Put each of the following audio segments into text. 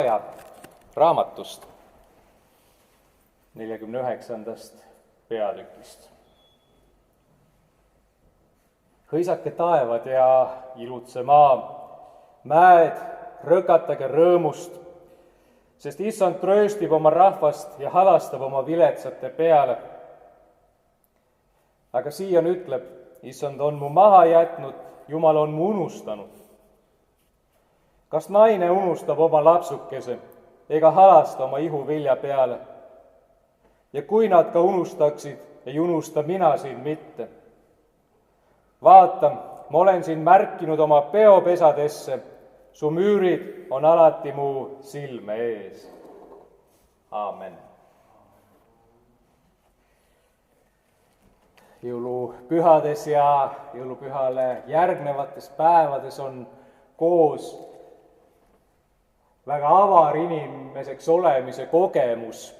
Jesaja raamatust 49. peatükist. Hõisake taevad ja ilutse maa, mäed, rõkatage rõõmust, sest Issand trööstib oma rahvast ja halastab oma viletsate peale. Aga Siion ütleb, Issand on mu maha jätnud, Jumal on mu unustanud. Kas naine unustab oma lapsukese ega halasta oma ihuvilja peale? Ja kui nad ka unustaksid, ei unusta mina sind mitte. Vaata, ma olen sind märkinud oma peopesadesse, su müürid on alati mu silme ees. Aamen. Jõulupühades ja jõulupühale järgnevates päevades on koos väga avar inimeseks olemise kogemus,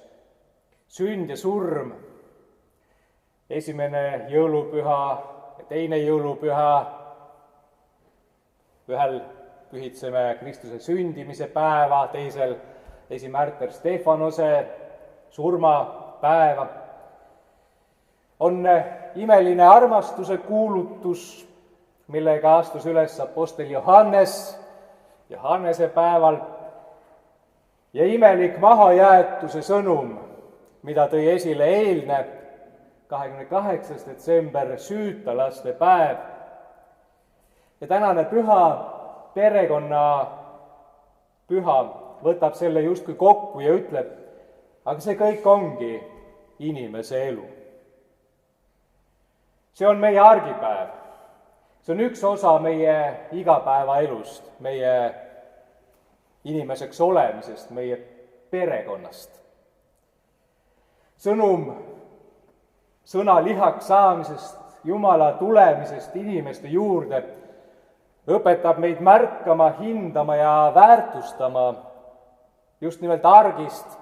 sünd ja surm. Esimene jõulupüha ja teine jõulupüha, ühel pühitseme Kristuse sündimise päeva, teisel esimärter Stefanose surmapäeva. On imeline armastuse kuulutus, millega astus üles apostel Johannese päeval, ja imelik mahajäetuse sõnum, mida tõi esile eilne 28. detsember, süütalaste päev. Ja tänane püha, perekonna püha, võtab selle justkui kokku ja ütleb, aga see kõik ongi inimese elu. See on meie argipäev. See on üks osa meie igapäevaelust, meie inimeseks olemisest, meie perekonnast. Sõnum sõna lihaks saamisest, Jumala tulemisest inimeste juurde õpetab meid märkama, hindama ja väärtustama just nimelt argist,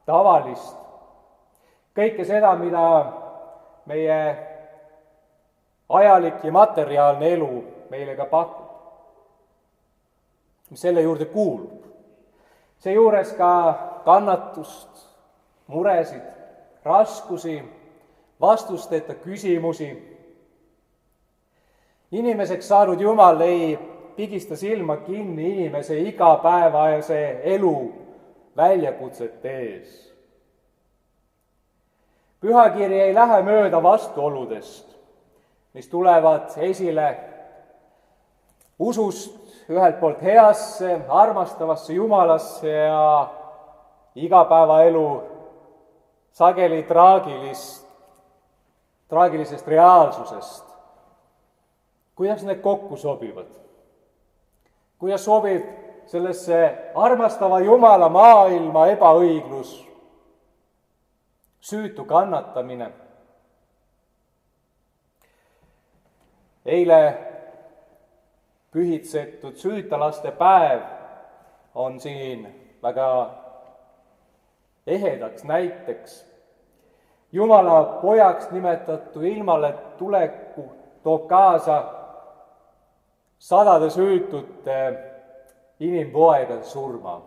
tavalist, kõike seda, mida meie ajalik ja materiaalne elu meile ka pakub, mis selle juurde kuulub. Seejuures ka kannatust, muresid, raskusi, vastusteta küsimusi. Inimeseks saanud Jumal ei pigista silma kinni inimese igapäevase elu väljakutsete ees. Pühakiri ei lähe mööda vastuoludest, mis tulevad esile usust ühelt poolt heasse, armastavasse Jumalasse ja igapäevaelu sageli traagilisest reaalsusest. Kuidas need kokku sobivad? Kuidas sobib sellesse armastava Jumala maailma ebaõiglus, süütu kannatamine? Eile pühitsetud süütalaste päev on siin väga ehedaks näiteks. Jumala pojaks nimetatu ilmale tuleku toob kaasa sadade süütute inimpoegade surma.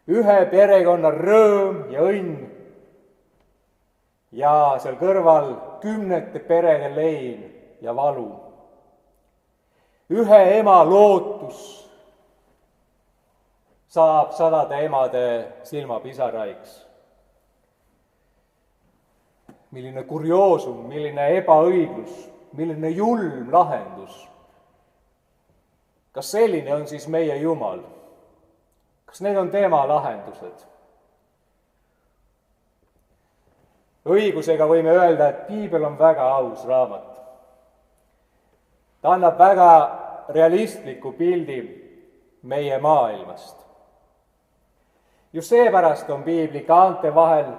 Ühe perekonna rõõm ja õnn ja seal kõrval kümnete perede lein ja valu. Ühe ema lootus saab sadade emade silmapisaraiks. Milline kurioosum, milline ebaõiglus, milline julm lahendus. Kas selline on siis meie Jumal? Kas need on tema lahendused? Õigusega võime öelda, et piibel on väga aus raamat. Ta annab väga realistliku pildi meie maailmast. Just seepärast on piibli kaante vahel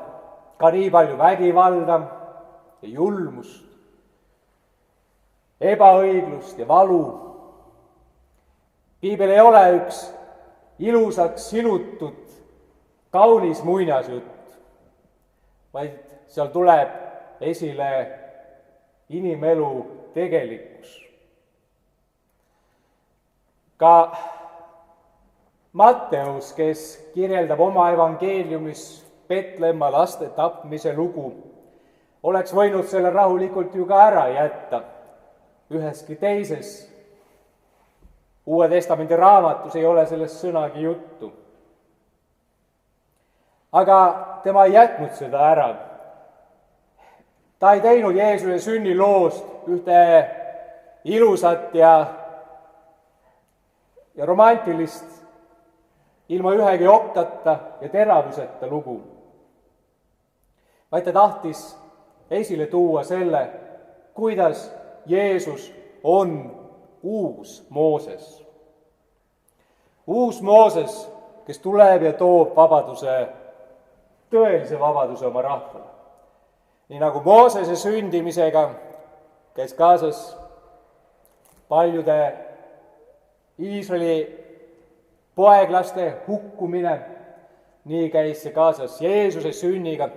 ka nii palju vägivalda ja julmust, ebaõiglust ja valu. Piibel ei ole üks ilusaks silutud kaunis muinasjutt, vaid seal tuleb esile inimelu tegelikkus. Ka Matteus, kes kirjeldab oma evangeeliumis Petlemma laste tapmise lugu, oleks võinud selle rahulikult ju ka ära jätta. Üheski teises Uue Testamendi raamatus ei ole sellest sõnagi juttu. Aga tema ei jätnud seda ära. Ta ei teinud Jeesuse sünniloost ühte ilusat ja romantilist, ilma ühegi okkata ja teravuseta lugu, vaid ta tahtis esile tuua selle, kuidas Jeesus on uus Mooses. Uus Mooses, kes tuleb ja toob vabaduse, tõelise vabaduse oma rahvale. Nii nagu Moosese sündimisega käis kaasas paljude Iisraeli poeglaste hukkumine, nii käis see kaasas Jeesuse sünniga.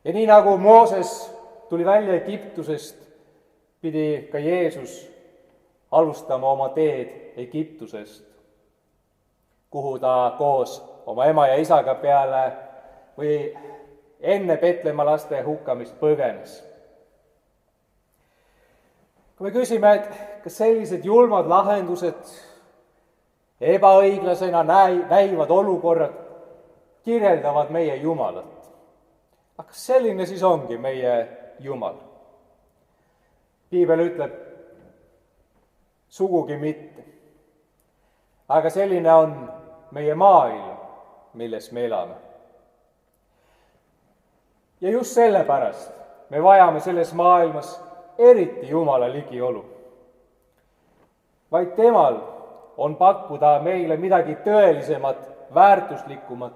Ja nii nagu Mooses tuli välja Egiptusest, pidi ka Jeesus alustama oma teed Egiptusest, kuhu ta koos oma ema ja isaga peale või enne Petlemma laste hukkamist põgenes. Kui me küsime, et kas sellised julmad lahendused, ebaõiglasena näivad olukorrad kirjeldavad meie Jumalat, aga kas selline siis ongi meie Jumal? Piibel ütleb, sugugi mitte. Aga selline on meie maailm, milles me elame. Ja just sellepärast me vajame selles maailmas eriti Jumala ligiolu. Vaid temal on pakkuda meile midagi tõelisemat, väärtuslikumat,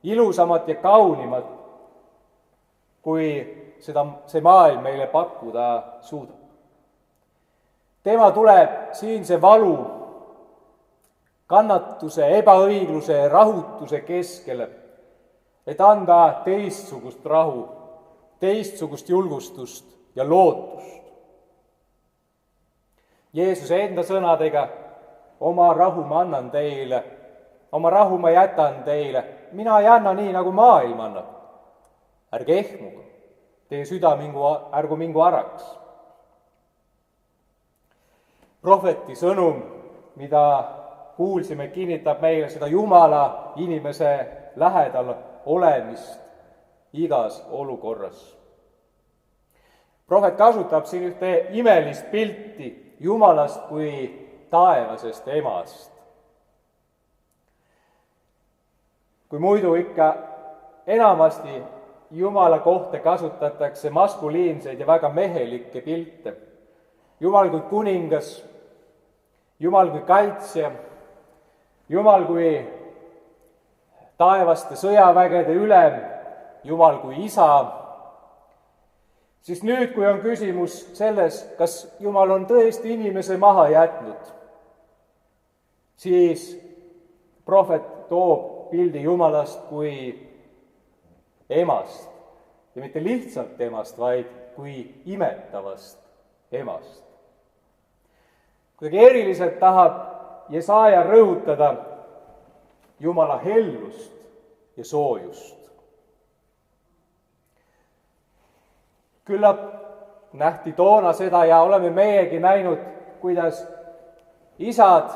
ilusamat ja kaunimat, kui see maailm meile pakkuda suudab. Tema tuleb siinse valu, kannatuse, ebaõigluse ja rahutuse keskele, et anda teistsugust rahu, teistsugust julgustust ja lootust. Jeesuse enda sõnadega, oma rahu ma annan teile, oma rahu ma jätan teile, mina ei anna nii, nagu maailm annab. Ärge ehmuge, teie süda ärgu mingu araks. Prohveti sõnum, mida kuulsime, kinnitab meile seda Jumala inimese lähedal olemist igas olukorras. Prohvet kasutab siin ühte imelist pilti Jumalast kui taevasest emast. Kui muidu ikka enamasti Jumala kohta kasutatakse maskuliinseid ja väga mehelikke pilte, Jumal kui kuningas, Jumal kui kaitsja, Jumal kui taevaste sõjavägede ülem, Jumal kui isa, siis nüüd, kui on küsimus selles, kas Jumal on tõesti inimese maha jätnud, siis prohvet toob pildi Jumalast kui emast ja mitte lihtsalt emast, vaid kui imetavast emast. Kuidagi eriliselt tahab Jesaja rõhutada Jumala hellust ja soojust. Küllap nähti toona seda ja oleme meiegi näinud, kuidas isad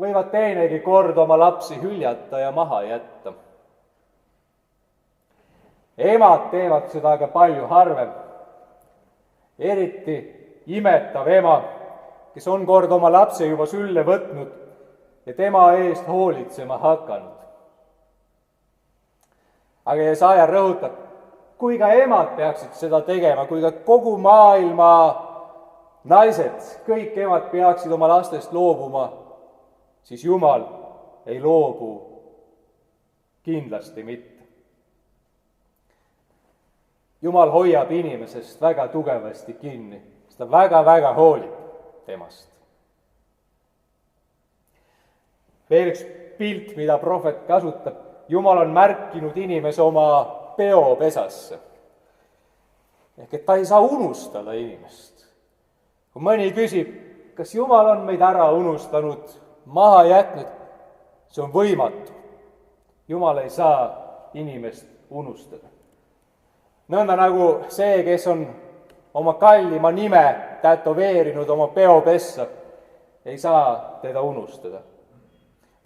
võivad teinegi kord oma lapsi hüljata ja maha jätta. Emad teevad seda aga palju harvem. Eriti imetav ema, kes on kord oma lapse juba sülle võtnud ja tema eest hoolitsema hakanud. Aga Jesaja rõhutab, kui ka emad peaksid seda tegema, kui ka kogu maailma naised, kõik emad peaksid oma lastest loobuma, siis Jumal ei loobu kindlasti mitte. Jumal hoiab inimesest väga tugevasti kinni, sest ta väga-väga hoolib temast. Veel üks pilt, mida prohvet kasutab, Jumal on märkinud inimese oma peopesasse. Ehk et ta ei saa unustada inimest. Kui mõni küsib, kas Jumal on meid ära unustanud, maha jätnud, see on võimatu. Jumal ei saa inimest unustada. Nõnda nagu see, kes on oma kallima nime tätoveerinud oma peopessa, ei saa teda unustada.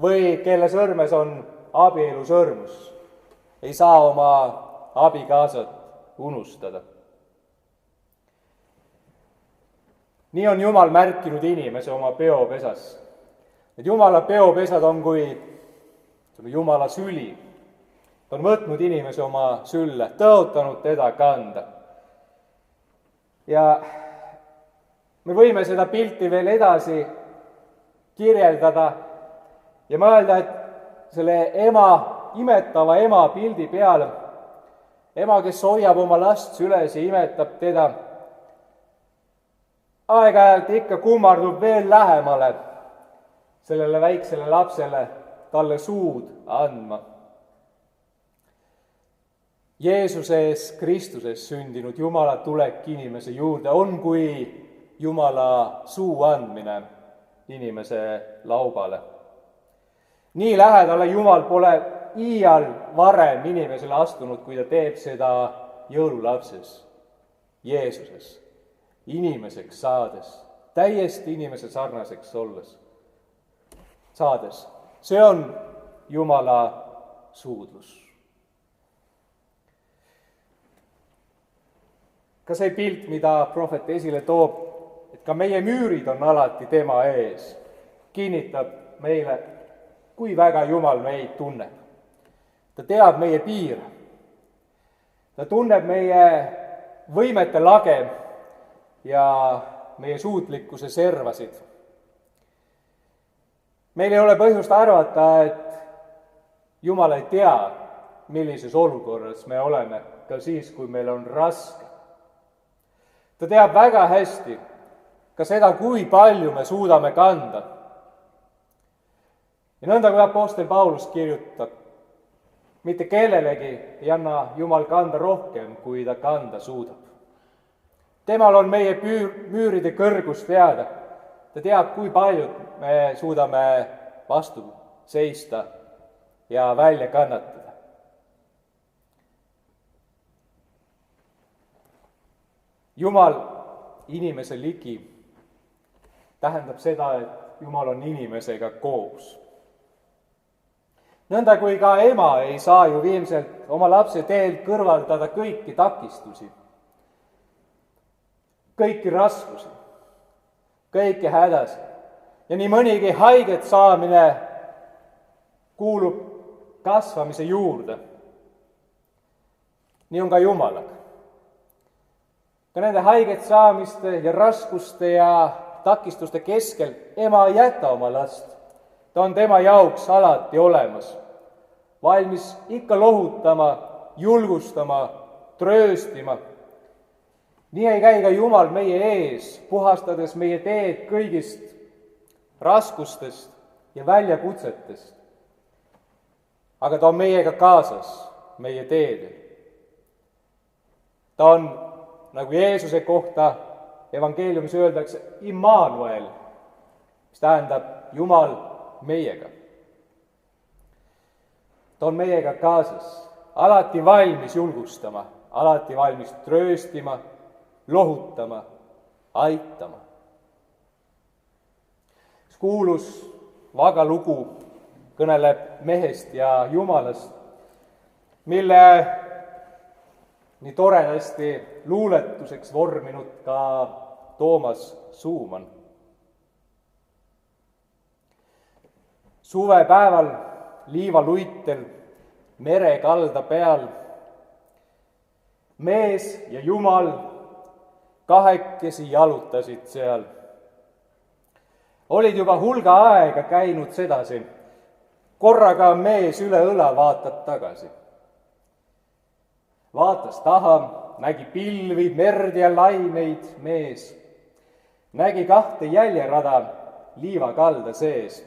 Või kelle sõrmes on abielusõrmus, ei saa oma abikaasat unustada. Nii on Jumal märkinud inimese oma peopesas. Need Jumala peopesad on kui Jumala süli. Ta on võtnud inimese oma sülle, tõotanud teda kanda. Ja me võime seda pilti veel edasi kirjeldada ja mõelda, et selle imetava ema pildi peal, ema, kes hoiab oma last süles ja imetab teda, aeg-ajalt ikka kummardub veel lähemale sellele väiksele lapsele talle suud andma. Jeesuses Kristuses sündinud Jumala tulek inimese juurde on kui Jumala suu andmine inimese laubale. Nii lähedale Jumal pole iial varem inimesele astunud, kui ta teeb seda jõululapses, Jeesuses, inimeseks saades, täiesti inimese sarnaseks saades. See on Jumala suudlus. Ka see pilt, mida prohvet esile toob, et ka meie müürid on alati tema ees, kinnitab meile, kui väga Jumal meid tunneb. Ta teab meie piire. Ta tunneb meie võimete lage ja meie suutlikkuse servasid. Meil ei ole põhjust arvata, et Jumal ei tea, millises olukorras me oleme, ka siis, kui meil on raske. Ta teab väga hästi ka seda, kui palju me suudame kanda. Ja nõnda, kui apostel Paulus kirjutab, mitte kellelegi ei anna Jumal kanda rohkem, kui ta kanda suudab. Temal on meie müüride kõrgus teada. Ta teab, kui palju me suudame vastu seista ja välja kannatada. Jumal inimese ligi tähendab seda, et Jumal on inimesega koos. Nõnda kui ka ema ei saa ju viimselt oma lapse teelt kõrvaldada kõiki takistusi, kõiki raskusi, kõiki hädasid. Ja nii mõnigi haiget saamine kuulub kasvamise juurde. Nii on ka Jumalaga. Ka nende haiget saamiste ja raskuste ja takistuste keskel ema ei jäta oma last. Ta on tema jaoks alati olemas, valmis ikka lohutama, julgustama, trööstima. Nii ei käi ka Jumal meie ees, puhastades meie teed kõigist raskustest ja väljakutsetest. Aga ta on meiega kaasas meie teedel. Ta on, nagu Jeesuse kohta evangeeliumis öeldakse, Immanuel, mis tähendab Jumal meiega. Ta on meiega kaasas, alati valmis julgustama, alati valmis trööstima, lohutama, aitama. Kuulus vaga lugu kõneleb mehest ja Jumalast, mille nii toredasti luuletuseks vorminud ka Toomas Suuman. Suvepäeval liivaluitel merekalda peal mees ja Jumal kahekesi jalutasid seal. Olid juba hulga aega käinud sedasi, korraga mees üle õla vaatab tagasi. Vaatas taha, nägi pilvi, merd ja laineid mees. Nägi kahte jäljerada liivakalda sees.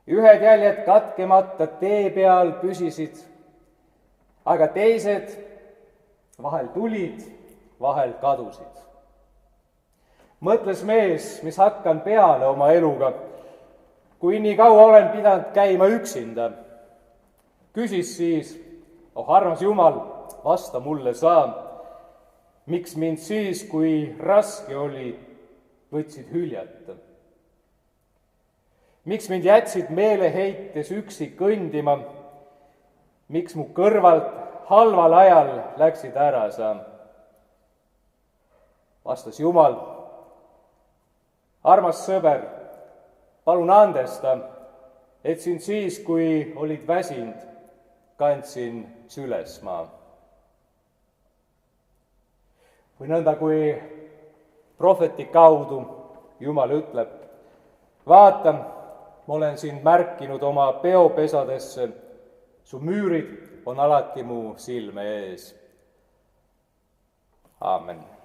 Ühed jäljed katkemata tee peal püsisid, aga teised vahel tulid, vahel kadusid. Mõtles mees, mis hakkan peale oma eluga. kui nii kaua olen pidanud käima üksinda. Küsis siis, oh armas Jumal, vasta mulle sa, miks mind siis, kui raske oli, võtsid hüljata? Miks mind jätsid meeleheites üksi kõndima? Miks mu kõrvalt halval ajal läksid ära sa? Vastas Jumal, armas sõber, palun andesta, et sind siis, kui olid väsinud, kandsin süles ma. Või nõnda, kui prohveti kaudu Jumal ütleb, vaata, ma olen sind märkinud oma peopesadesse, su müürid on alati mu silme ees. Aamen.